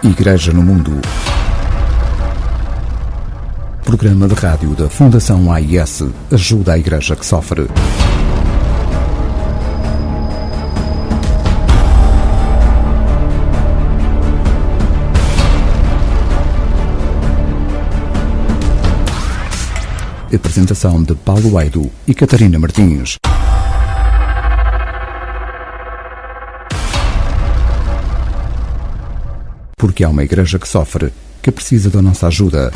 Igreja no Mundo. Programa de rádio da Fundação AIS ajuda a Igreja que sofre. Apresentação de Paulo Aido e Catarina Martins. Porque há uma igreja que sofre, que precisa da nossa ajuda.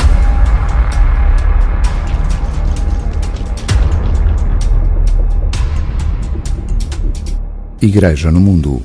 Igreja no Mundo.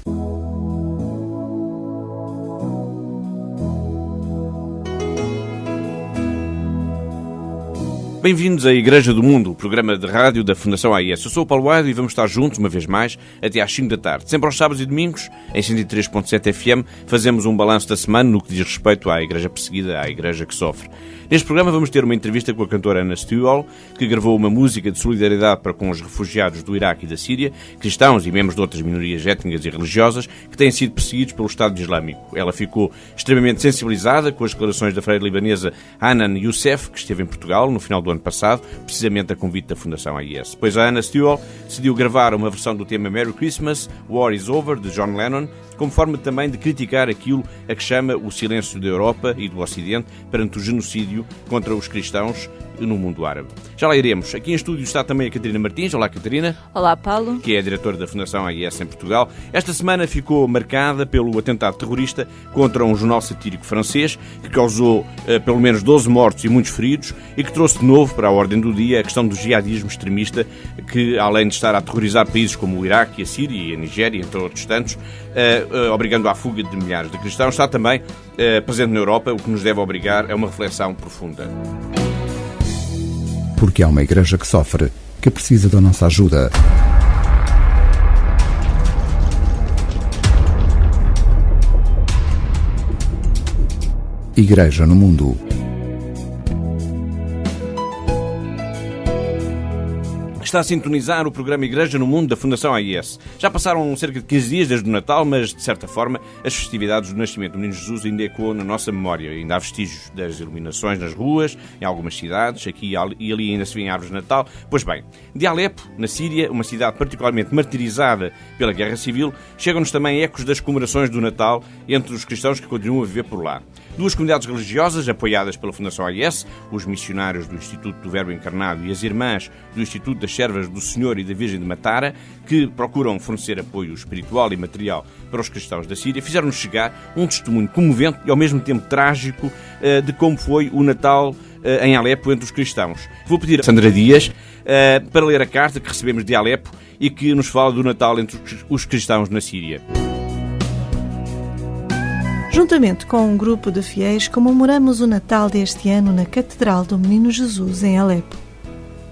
Bem-vindos à Igreja do Mundo, o programa de rádio da Fundação AIS. Eu sou o Paulo Aido e vamos estar juntos, uma vez mais, até às 5 da tarde. Sempre aos sábados e domingos, em 103.7 FM, fazemos um balanço da semana no que diz respeito à Igreja perseguida, à Igreja que sofre. Neste programa vamos ter uma entrevista com a cantora Anna Stewall, que gravou uma música de solidariedade para com os refugiados do Iraque e da Síria, cristãos e membros de outras minorias étnicas e religiosas que têm sido perseguidos pelo Estado Islâmico. Ela ficou extremamente sensibilizada com as declarações da freira libanesa Hanan Youssef, que esteve em Portugal no final do ano passado, precisamente a convite da Fundação AIS. Depois a Anna Stewall decidiu gravar uma versão do tema Merry Christmas, War is Over, de John Lennon, como forma também de criticar aquilo a que chama o silêncio da Europa e do Ocidente perante o genocídio contra os cristãos no mundo árabe. Já lá iremos. Aqui em estúdio está também a Catarina Martins. Olá, Catarina. Olá, Paulo. Que é a diretora da Fundação AIS em Portugal. Esta semana ficou marcada pelo atentado terrorista contra um jornal satírico francês que causou pelo menos 12 mortos e muitos feridos e que trouxe de novo para a ordem do dia a questão do jihadismo extremista que, além de estar a aterrorizar países como o Iraque, a Síria e a Nigéria, entre outros tantos, obrigando à fuga de milhares de cristãos, está também presente na Europa, o que nos deve obrigar a uma reflexão profunda. Porque há uma igreja que sofre, que precisa da nossa ajuda. Igreja no Mundo. Está a sintonizar o programa Igreja no Mundo da Fundação AIS. Já passaram cerca de 15 dias desde o Natal, mas, de certa forma, as festividades do nascimento do Menino Jesus ainda ecoam na nossa memória. Ainda há vestígios das iluminações nas ruas, em algumas cidades, aqui e ali ainda se vêem árvores de Natal. Pois bem, de Alepo, na Síria, uma cidade particularmente martirizada pela Guerra Civil, chegam-nos também ecos das comemorações do Natal entre os cristãos que continuam a viver por lá. Duas comunidades religiosas, apoiadas pela Fundação AIS, os missionários do Instituto do Verbo Encarnado e as irmãs do Instituto das Servas do Senhor e da Virgem de Matara, que procuram fornecer apoio espiritual e material para os cristãos da Síria, fizeram-nos chegar um testemunho comovente e ao mesmo tempo trágico de como foi o Natal em Alepo entre os cristãos. Vou pedir a Sandra Dias para ler a carta que recebemos de Alepo e que nos fala do Natal entre os cristãos na Síria. Juntamente com um grupo de fiéis, comemoramos o Natal deste ano na Catedral do Menino Jesus, em Alepo.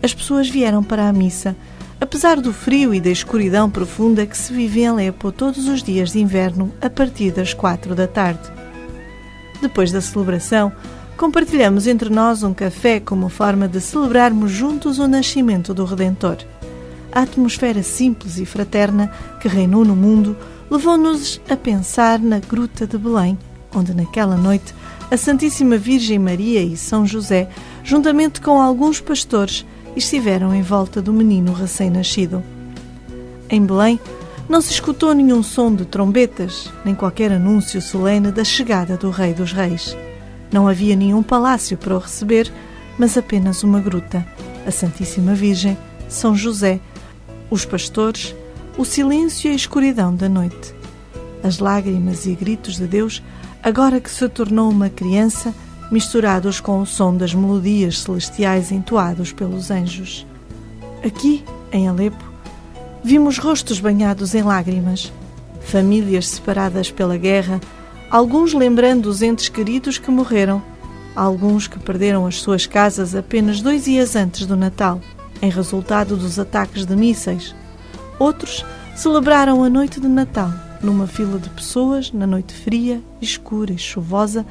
As pessoas vieram para a missa, apesar do frio e da escuridão profunda que se vive em Alepo todos os dias de inverno a partir das 4 da tarde. Depois da celebração, compartilhamos entre nós um café como forma de celebrarmos juntos o nascimento do Redentor. A atmosfera simples e fraterna que reinou no mundo levou-nos a pensar na Gruta de Belém, onde naquela noite a Santíssima Virgem Maria e São José, juntamente com alguns pastores, estiveram em volta do menino recém-nascido. Em Belém não se escutou nenhum som de trombetas, nem qualquer anúncio solene da chegada do Rei dos Reis. Não havia nenhum palácio para o receber, mas apenas uma gruta, a Santíssima Virgem, São José, os pastores, o silêncio e a escuridão da noite. As lágrimas e gritos de Deus, agora que se tornou uma criança, misturados com o som das melodias celestiais entoados pelos anjos. Aqui, em Alepo, vimos rostos banhados em lágrimas, famílias separadas pela guerra, alguns lembrando os entes queridos que morreram, alguns que perderam as suas casas apenas 2 dias antes do Natal, em resultado dos ataques de mísseis. Outros celebraram a noite de Natal numa fila de pessoas na noite fria, escura e chuvosa,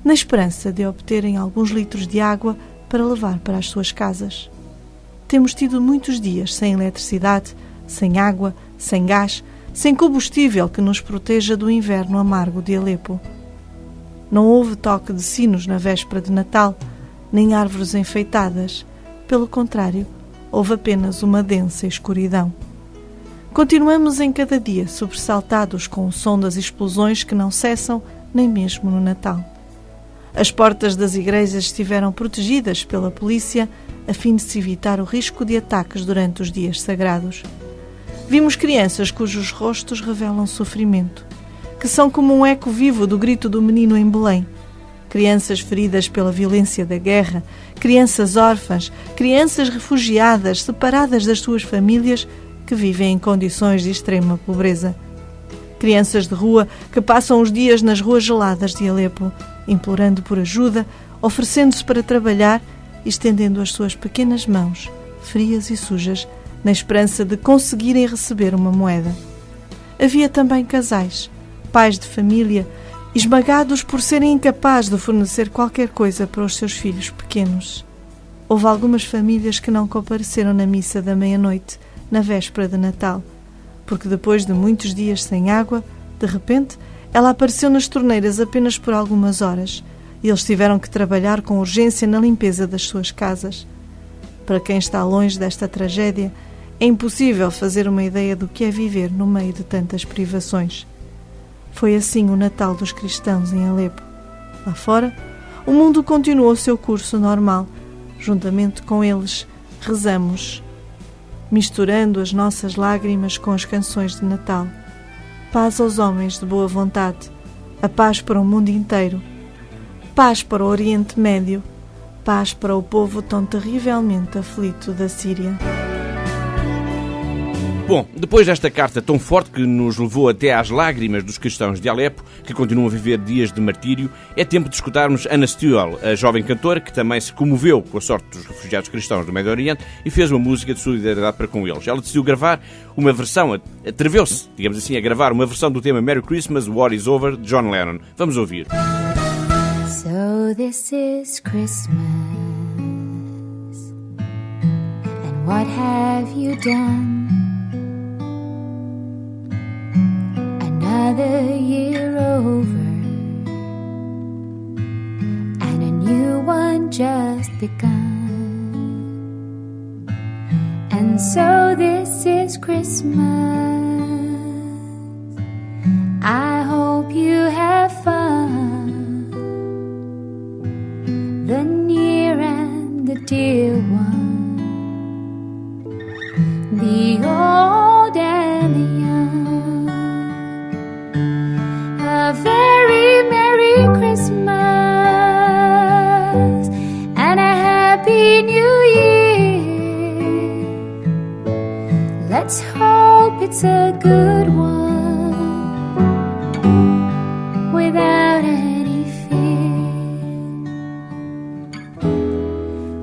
na esperança de obterem alguns litros de água para levar para as suas casas. Temos tido muitos dias sem eletricidade, sem água, sem gás, sem combustível que nos proteja do inverno amargo de Alepo. Não houve toque de sinos na véspera de Natal, nem árvores enfeitadas. Pelo contrário, houve apenas uma densa escuridão. Continuamos em cada dia sobressaltados com o som das explosões que não cessam nem mesmo no Natal. As portas das igrejas estiveram protegidas pela polícia a fim de se evitar o risco de ataques durante os dias sagrados. Vimos crianças cujos rostos revelam sofrimento, que são como um eco vivo do grito do menino em Belém. Crianças feridas pela violência da guerra, crianças órfãs, crianças refugiadas, separadas das suas famílias, que vivem em condições de extrema pobreza. Crianças de rua que passam os dias nas ruas geladas de Alepo, implorando por ajuda, oferecendo-se para trabalhar e estendendo as suas pequenas mãos, frias e sujas, na esperança de conseguirem receber uma moeda. Havia também casais, pais de família, esmagados por serem incapazes de fornecer qualquer coisa para os seus filhos pequenos. Houve algumas famílias que não compareceram na missa da meia-noite, na véspera de Natal, porque depois de muitos dias sem água, de repente, ela apareceu nas torneiras apenas por algumas horas e eles tiveram que trabalhar com urgência na limpeza das suas casas. Para quem está longe desta tragédia, é impossível fazer uma ideia do que é viver no meio de tantas privações. Foi assim o Natal dos cristãos em Alepo. Lá fora, o mundo continuou o seu curso normal. Juntamente com eles, rezamos, misturando as nossas lágrimas com as canções de Natal. Paz aos homens de boa vontade, a paz para o mundo inteiro, paz para o Oriente Médio, paz para o povo tão terrivelmente aflito da Síria. Bom, depois desta carta tão forte que nos levou até às lágrimas dos cristãos de Alepo, que continuam a viver dias de martírio, é tempo de escutarmos Anna Stewell, a jovem cantora que também se comoveu com a sorte dos refugiados cristãos do Médio Oriente e fez uma música de solidariedade para com eles. Ela decidiu gravar uma versão, atreveu-se, digamos assim, a gravar uma versão do tema Merry Christmas, War is Over, de John Lennon. Vamos ouvir. So this is Christmas, and what have you done? Another year over, and a new one just begun. And so this is Christmas. I hope you have fun, the near and the dear one, the old and the young. A very Merry Christmas and a Happy New Year. Let's hope it's a good one without any fear.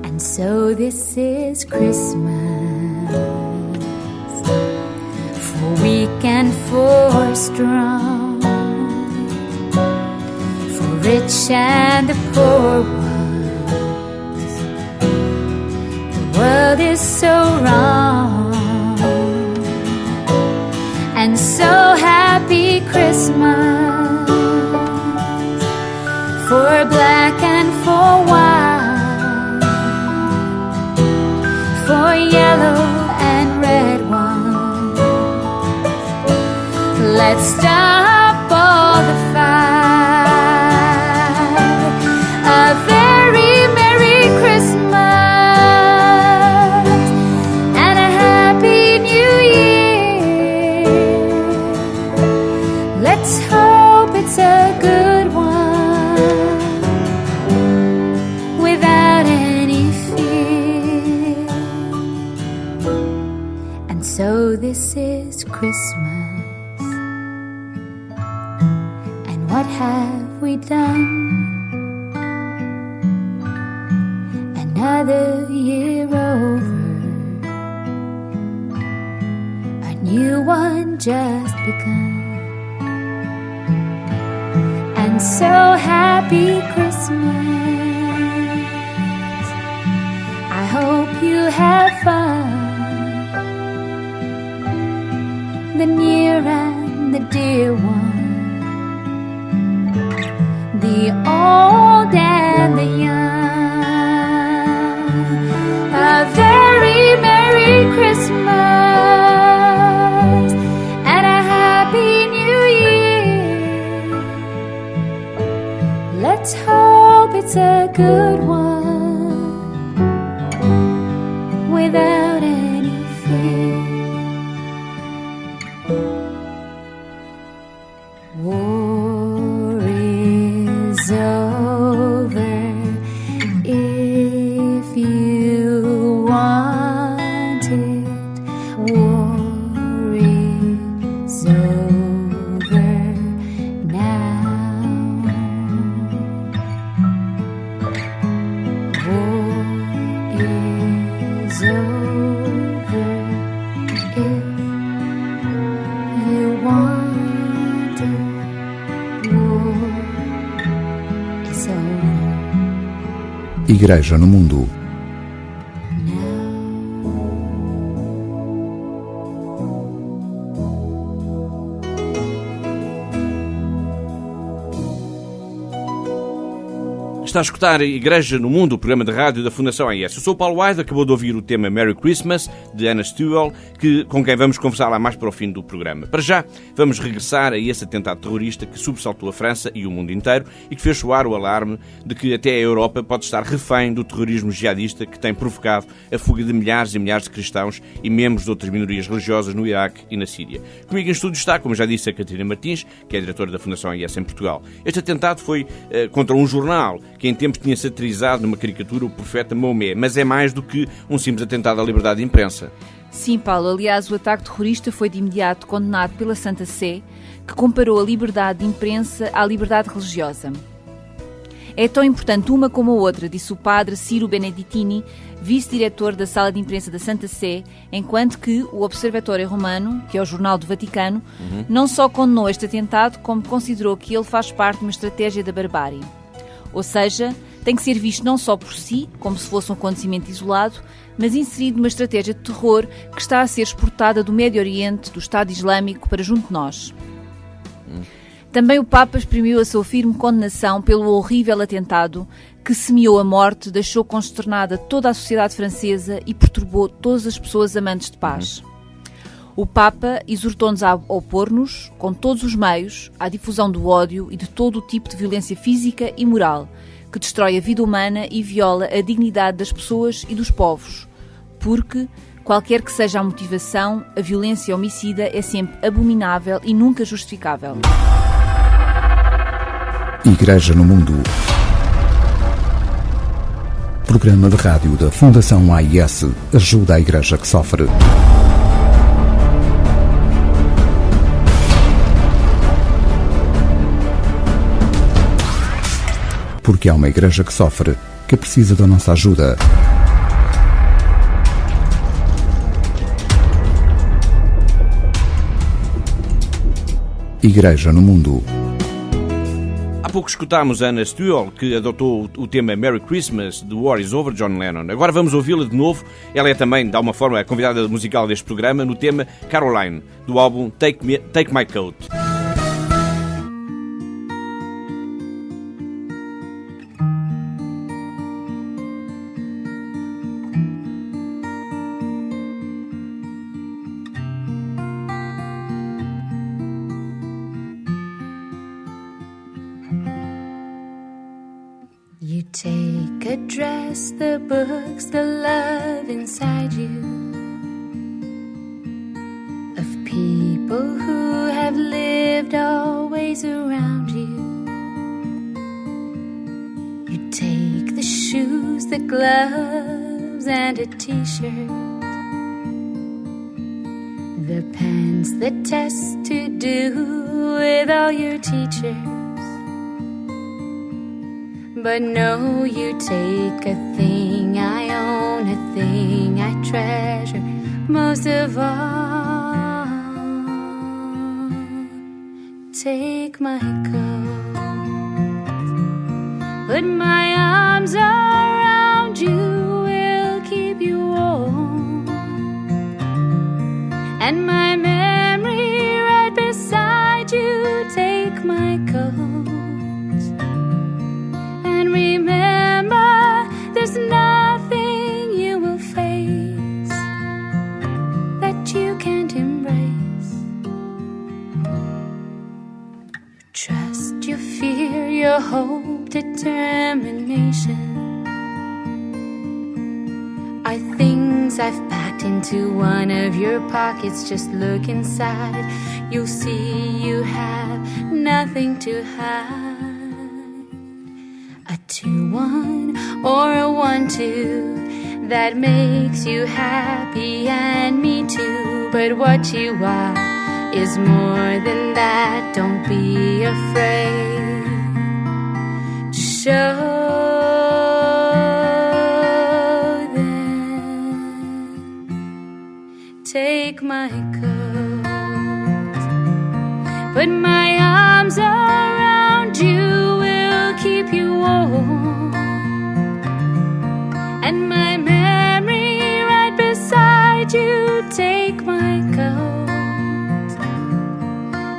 And so this is Christmas, for weak and for strong, rich and the poor ones. The world is so wrong, and so happy Christmas for black and for white, for yellow and red ones. Let's stop all the fight. A very Merry Christmas and a Happy New Year. Let's hope it's a good one without any fear. And so this is Christmas, and what have we done? Another year over, a new one just begun. And so happy Christmas, I hope you have fun, the near and the dear one, the the old and the young. A very Merry Christmas and a Happy New Year. Let's hope it's a good one without any fear. War is over if you want it. War is over now. War is over if you want it. War is over Igreja no Mundo. now. Está a escutar a Igreja no Mundo, o programa de rádio da Fundação AIS. Eu sou o Paulo Aida, acabou de ouvir o tema Merry Christmas, de Anna Stewell, com quem vamos conversar lá mais para o fim do programa. Para já, vamos regressar a esse atentado terrorista que sobressaltou a França e o mundo inteiro e que fez soar o alarme de que até a Europa pode estar refém do terrorismo jihadista que tem provocado a fuga de milhares e milhares de cristãos e membros de outras minorias religiosas no Iraque e na Síria. Comigo em estúdio está, como já disse, a Catarina Martins, que é diretora da Fundação AIS em Portugal. Este atentado foi contra um jornal que em tempos tinha satirizado numa caricatura o profeta Maomé, mas é mais do que um simples atentado à liberdade de imprensa. Sim, Paulo. Aliás, o ataque terrorista foi de imediato condenado pela Santa Sé, que comparou a liberdade de imprensa à liberdade religiosa. É tão importante uma como a outra, disse o padre Ciro Benedettini, vice-diretor da Sala de Imprensa da Santa Sé, enquanto que o Observatório Romano, que é o jornal do Vaticano, não só condenou este atentado, como considerou que ele faz parte de uma estratégia da barbárie. Ou seja, tem que ser visto não só por si, como se fosse um acontecimento isolado, mas inserido numa estratégia de terror que está a ser exportada do Médio Oriente, do Estado Islâmico, para junto de nós. Também o Papa exprimiu a sua firme condenação pelo horrível atentado que semeou a morte, deixou consternada toda a sociedade francesa e perturbou todas as pessoas amantes de paz. O Papa exortou-nos a opor-nos, com todos os meios, à difusão do ódio e de todo o tipo de violência física e moral, que destrói a vida humana e viola a dignidade das pessoas e dos povos, porque, qualquer que seja a motivação, a violência homicida é sempre abominável e nunca justificável. Igreja no Mundo. Programa de rádio da Fundação AIS ajuda a Igreja que sofre. Porque há uma Igreja que sofre, que precisa da nossa ajuda. Igreja no Mundo. Há pouco escutámos a Anna Stewell, que adotou o tema Merry Christmas, de War is Over, John Lennon. Agora vamos ouvi-la de novo. Ela é também, de alguma forma, a convidada musical deste programa, no tema Caroline, do álbum Take My Coat. You take a dress, the books, the love inside you, of people who have lived always around you. You take the shoes, the gloves, and a t-shirt, the pens, the tests to do with all your teachers. But no, you take a thing I own, a thing I treasure most of all. Take my coat, put my arms around you, will keep you warm, and my memory right beside you. Take my coat, trust, your fear, your hope, determination are things I've packed into one of your pockets. Just look inside, you'll see you have nothing to hide. A 2-1 or a 1-2 that makes you happy and me too. But what you are is more than that. Don't be afraid to show them. Take my coat, put my arms around you, will keep you warm, and my memory right beside you. Take my coat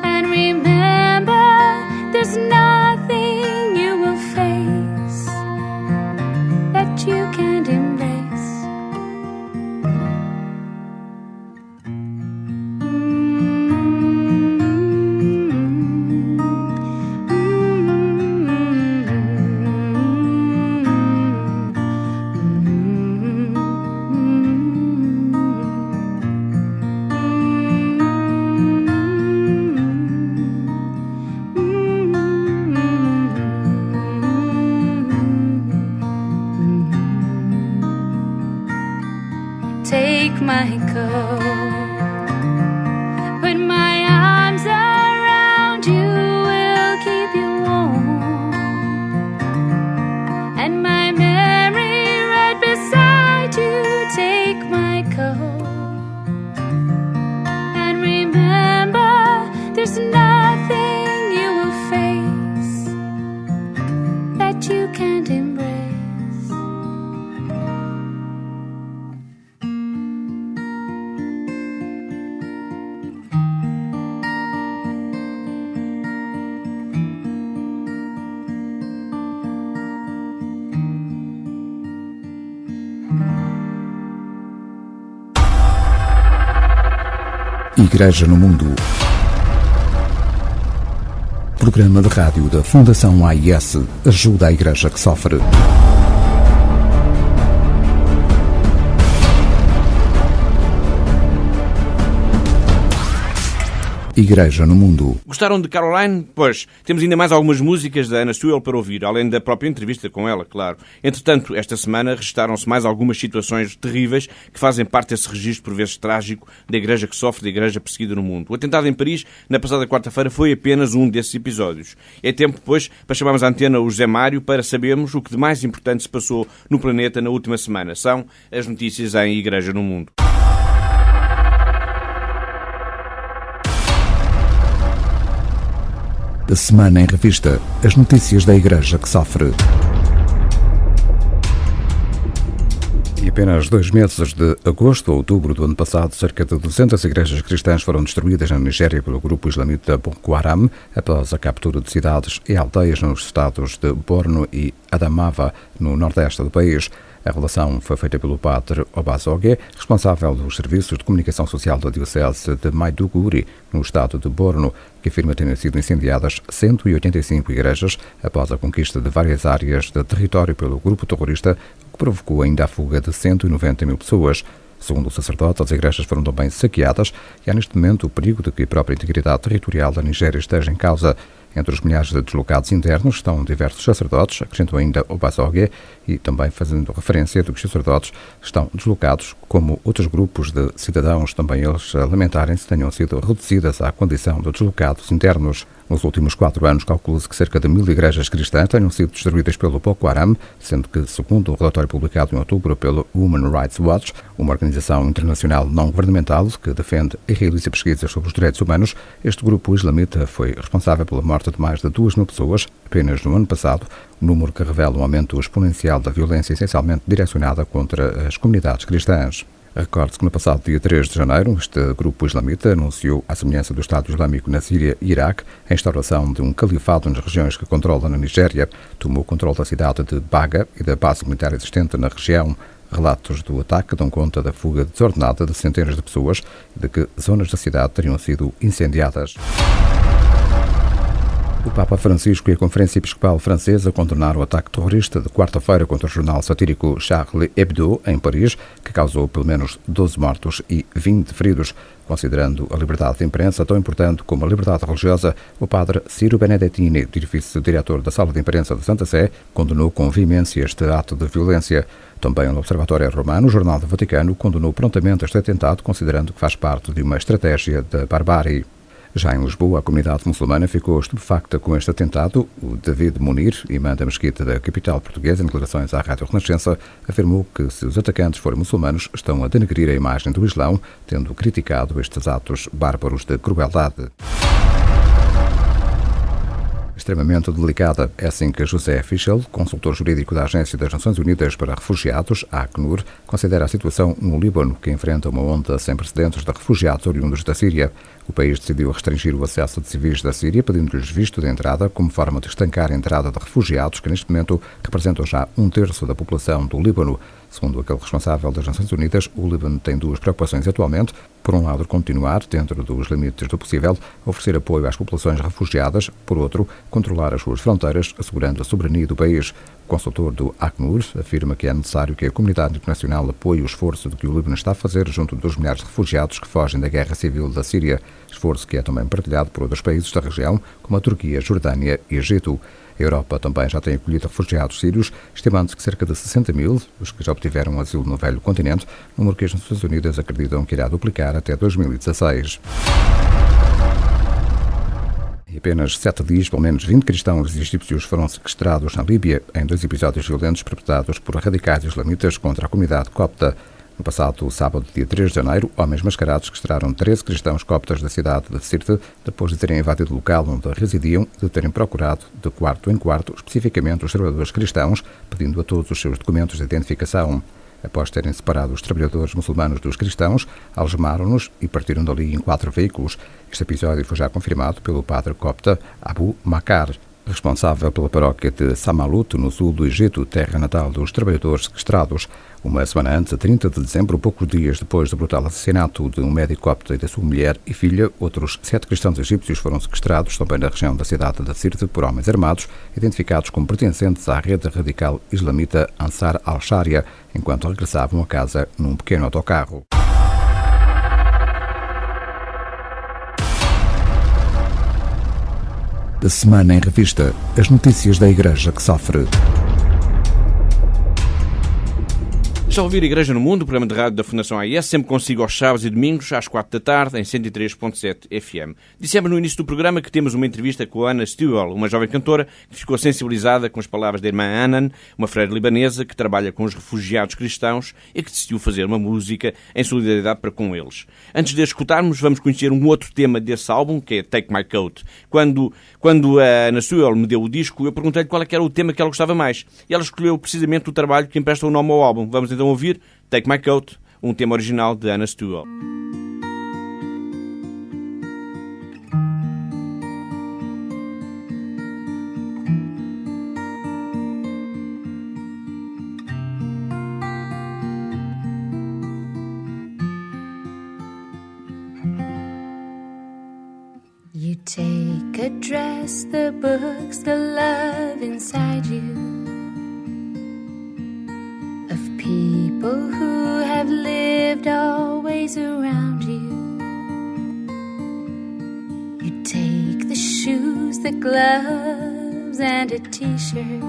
and remember, there's nothing you will face that you can't embrace. Take my coat, put my arms around you, will keep you warm, and my memory right beside you. Take my coat and remember, there's nothing you will face that you can't embrace. Igreja no Mundo. Programa de rádio da Fundação AIS. Ajuda a Igreja que sofre. Igreja no Mundo. Gostaram de Caroline? Pois, temos ainda mais algumas músicas da Anna Sewell para ouvir, além da própria entrevista com ela, claro. Entretanto, esta semana registaram-se mais algumas situações terríveis que fazem parte desse registro, por vezes trágico, da Igreja que sofre, da Igreja perseguida no mundo. O atentado em Paris, na passada quarta-feira, foi apenas um desses episódios. É tempo, pois, para chamarmos à antena o José Mário para sabermos o que de mais importante se passou no planeta na última semana. São as notícias em Igreja no Mundo. Da semana em revista, as notícias da Igreja que sofre. Em apenas 2 meses, de agosto a outubro do ano passado, cerca de 200 igrejas cristãs foram destruídas na Nigéria pelo grupo islamita Boko Haram, após a captura de cidades e aldeias nos estados de Borno e Adamawa, no nordeste do país. A revelação foi feita pelo padre Obasoge, responsável dos serviços de comunicação social da diocese de Maiduguri, no estado de Borno, que afirma terem sido incendiadas 185 igrejas após a conquista de várias áreas de território pelo grupo terrorista, o que provocou ainda a fuga de 190 mil pessoas. Segundo o sacerdote, as igrejas foram também saqueadas e há neste momento o perigo de que a própria integridade territorial da Nigéria esteja em causa. Entre os milhares de deslocados internos estão diversos sacerdotes, acrescentou ainda Obasoge, e também fazendo referência de que os sacerdotes estão deslocados, como outros grupos de cidadãos, também eles a lamentarem-se tenham sido reduzidas à condição de deslocados internos. Nos últimos 4 anos, calcula-se que cerca de 1000 igrejas cristãs tenham sido destruídas pelo Boko Haram, sendo que, segundo um relatório publicado em outubro pelo Human Rights Watch, uma organização internacional não governamental que defende e realiza pesquisas sobre os direitos humanos, este grupo islamita foi responsável pela morte de mais de 2.000 pessoas apenas no ano passado, um número que revela um aumento exponencial da violência essencialmente direcionada contra as comunidades cristãs. Recorde-se que no passado dia 3 de janeiro, este grupo islamita anunciou, à semelhança do Estado Islâmico na Síria e Iraque, a instauração de um califado nas regiões que controla na Nigéria. Tomou o controle da cidade de Baga e da base militar existente na região. Relatos do ataque dão conta da fuga desordenada de centenas de pessoas e de que zonas da cidade teriam sido incendiadas. O Papa Francisco e a Conferência Episcopal Francesa condenaram o ataque terrorista de quarta-feira contra o jornal satírico Charlie Hebdo, em Paris, que causou pelo menos 12 mortos e 20 feridos. Considerando a liberdade de imprensa tão importante como a liberdade religiosa, o padre Ciro Benedettini, vice-diretor da Sala de Imprensa da Santa Sé, condenou com veemência este ato de violência. Também no Observatório Romano, o Jornal do Vaticano condenou prontamente este atentado, considerando que faz parte de uma estratégia da barbárie. Já em Lisboa, a comunidade muçulmana ficou estupefacta com este atentado. O David Munir, imã da mesquita da capital portuguesa, em declarações à Rádio Renascença, afirmou que, se os atacantes forem muçulmanos, estão a denegrir a imagem do Islão, tendo criticado estes atos bárbaros de crueldade. Extremamente delicada é assim que José Fischel, consultor jurídico da Agência das Nações Unidas para Refugiados, a Acnur, considera a situação no Líbano, que enfrenta uma onda sem precedentes de refugiados oriundos da Síria. O país decidiu restringir o acesso de civis da Síria, pedindo-lhes visto de entrada, como forma de estancar a entrada de refugiados que, neste momento, representam já 1/3 da população do Líbano. Segundo aquele responsável das Nações Unidas, o Líbano tem duas preocupações atualmente. Por um lado, continuar, dentro dos limites do possível, a oferecer apoio às populações refugiadas. Por outro, controlar as suas fronteiras, assegurando a soberania do país. O consultor do Acnur afirma que é necessário que a comunidade internacional apoie o esforço de que o Líbano está a fazer junto dos milhares de refugiados que fogem da guerra civil da Síria, esforço que é também partilhado por outros países da região, como a Turquia, Jordânia e Egito. A Europa também já tem acolhido refugiados sírios, estimando-se que cerca de 60 mil, os que já obtiveram asilo no velho continente, número que as Nações Unidas acreditam que irá duplicar até 2016. Em apenas 7 dias, pelo menos 20 cristãos egípcios foram sequestrados na Líbia em 2 episódios violentos perpetrados por radicais islamitas contra a comunidade copta. No passado sábado, dia 3 de janeiro, homens mascarados sequestraram 13 cristãos coptas da cidade de Sirte, depois de terem invadido o local onde residiam e de terem procurado, de quarto em quarto, especificamente os trabalhadores cristãos, pedindo a todos os seus documentos de identificação. Após terem separado os trabalhadores muçulmanos dos cristãos, algemaram-nos e partiram dali em 4 veículos. Este episódio foi já confirmado pelo padre copta Abu Makar, responsável pela paróquia de Samalut, no sul do Egito, terra natal dos trabalhadores sequestrados. Uma semana antes, a 30 de dezembro, poucos dias depois do brutal assassinato de um médico copta e da sua mulher e filha, outros 7 cristãos egípcios foram sequestrados também na região da cidade de Sirte por homens armados, identificados como pertencentes à rede radical islamita Ansar al-Sharia, enquanto regressavam a casa num pequeno autocarro. Da Semana em Revista, as notícias da Igreja que sofre. Está a ouvir Igreja no Mundo, o programa de rádio da Fundação AIS, sempre consigo aos sábados e domingos, às 4 da tarde, em 103.7 FM. Dissemos no início do programa que temos uma entrevista com a Anna Stewell, uma jovem cantora que ficou sensibilizada com as palavras da irmã Anan, uma freira libanesa que trabalha com os refugiados cristãos e que decidiu fazer uma música em solidariedade para com eles. Antes de a escutarmos, vamos conhecer um outro tema desse álbum, que é Take My Coat. Quando a Anna Stewell me deu o disco, eu perguntei-lhe qual era o tema que ela gostava mais. E ela escolheu precisamente o trabalho que empresta o nome ao álbum. Vamos então ouvir Take My Coat, um tema original de Anna Stewell. You take a dress, the books, the love inside you, of people who have lived always around you. You take the shoes, the gloves, and a t-shirt,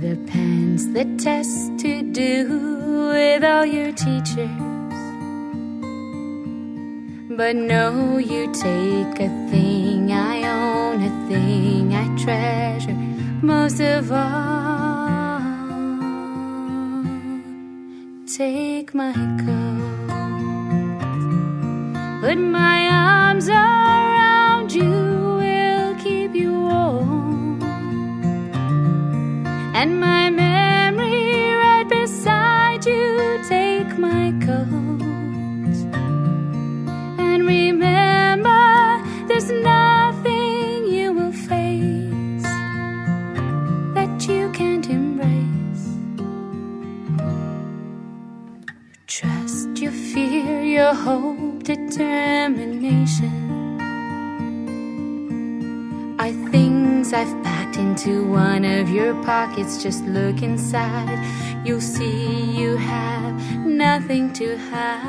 the pens, the tests to do with all your teachers. But no, you take a thing I own, a thing I treasure most of all. Take my coat, put my arms around you, will keep you warm, and my memory right beside you. Take my coat, remember, there's nothing you will face that you can't embrace. Trust your fear, your hope, determination. things I've packed into one of your pockets. Just look inside, you'll see you have nothing to hide.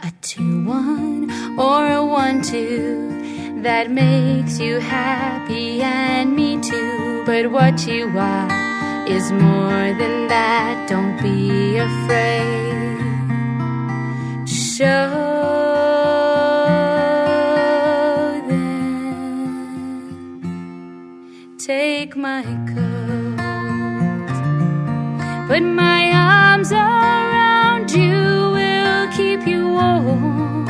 A 2-1 or a 1-2, that makes you happy and me too. But what you are is more than that. Don't be afraid to show them. Take my coat, put my arms around you, will keep you warm,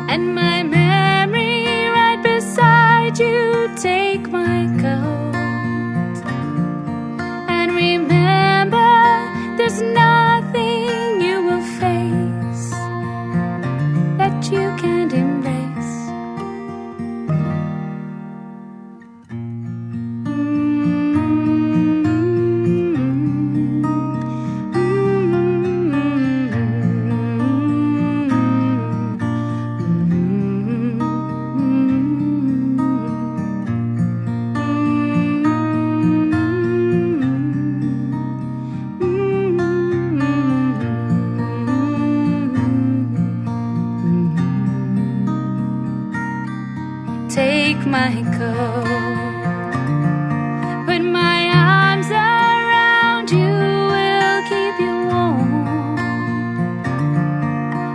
and my memory right beside you. Take my coat, and remember, there's nothing you will face that you can't embrace. Take my coat, put my arms around you, will keep you warm,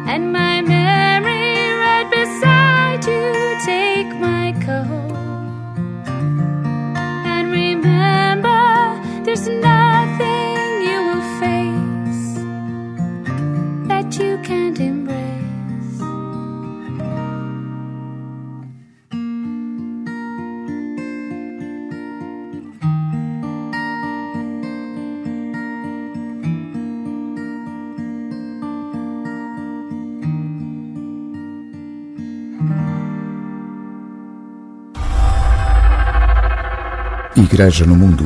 and my memory right beside you. Take my coat, and remember, there's nothing you will face that you can't embrace. Igreja no Mundo.